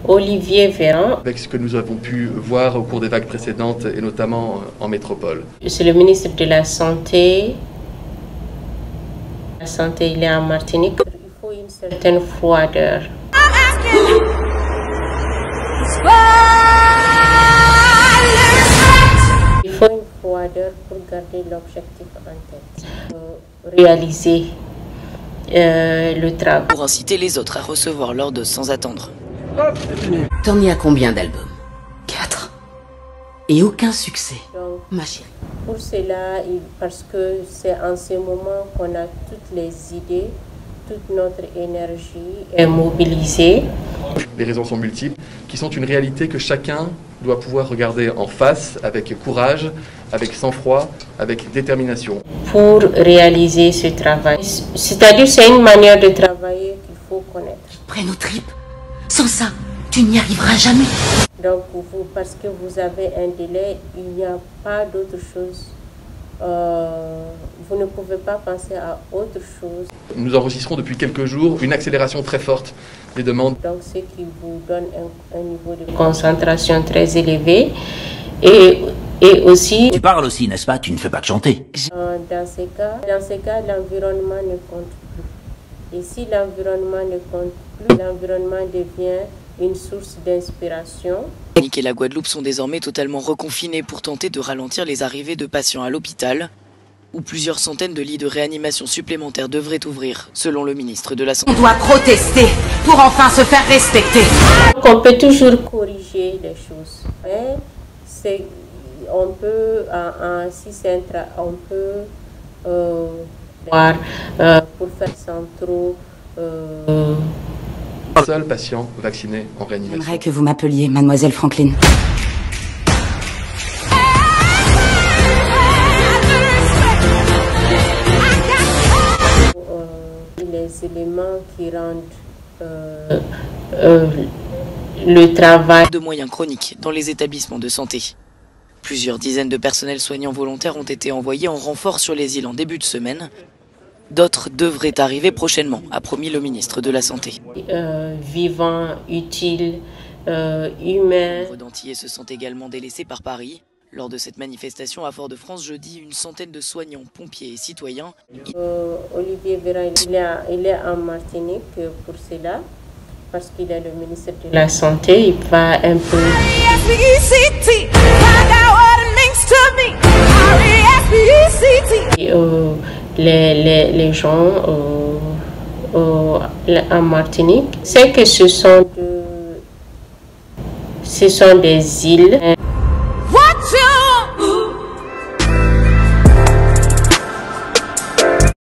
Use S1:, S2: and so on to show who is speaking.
S1: Olivier Véran.
S2: Avec ce que nous avons pu voir au cours des vagues précédentes et notamment en métropole.
S1: C'est le ministre de la Santé. La santé, il est en Martinique. Il faut une certaine froideur. Il faut une froideur pour garder l'objectif en tête. Réaliser le travail.
S3: Pour inciter les autres à recevoir leur dose sans attendre.
S4: T'en es à combien d'albums? 4. Et aucun succès,
S1: Donc,
S4: ma chérie.
S1: pour cela, parce que c'est en ce moment qu'on a toutes les idées, toute notre énergie est mobilisée.
S2: Les raisons sont multiples, qui sont une réalité que chacun doit pouvoir regarder en face avec courage, avec sang-froid, avec détermination.
S1: Pour réaliser ce travail. C'est-à-dire c'est une manière de travailler qu'il faut connaître.
S4: Prends nos tripes. Sans ça, tu n'y arriveras jamais.
S1: Donc vous, parce que vous avez un délai, il n'y a pas d'autre chose. Vous ne pouvez pas penser à autre chose.
S2: Nous enregistrons depuis quelques jours une accélération très forte des demandes.
S1: Donc ce qui vous donne un niveau de concentration très élevé. Et aussi...
S5: Tu parles aussi, n'est-ce pas? Tu ne fais pas que chanter.
S1: Dans ces cas, l'environnement ne compte plus. Et si l'environnement ne compte plus, l'environnement devient une source d'inspiration.
S3: Martinique et la Guadeloupe sont désormais totalement reconfinés pour tenter de ralentir les arrivées de patients à l'hôpital, où plusieurs centaines de lits de réanimation supplémentaires devraient ouvrir, selon le ministre de la Santé.
S4: On doit protester pour enfin se faire respecter.
S1: On peut toujours corriger les choses. Mais on peut, on peut voir pour faire sans trop.
S2: Seul patient vacciné en réanimation.
S4: J'aimerais que vous m'appeliez Mademoiselle Franklin.
S1: Les éléments qui rendent le travail.
S3: De moyens chroniques dans les établissements de santé. Plusieurs dizaines de personnels soignants volontaires ont été envoyés en renfort sur les îles en début de semaine. D'autres devraient arriver prochainement, a promis le ministre de la Santé.
S1: Vivants, utiles, humains.
S3: Les Antillais se sont également délaissés par Paris. Lors de cette manifestation à Fort-de-France jeudi, une centaine de soignants, pompiers et citoyens.
S1: Olivier Véran, il est en Martinique pour cela, parce qu'il est le ministre de la Santé. Il va un peu... Les gens en Martinique, c'est que ce sont des îles.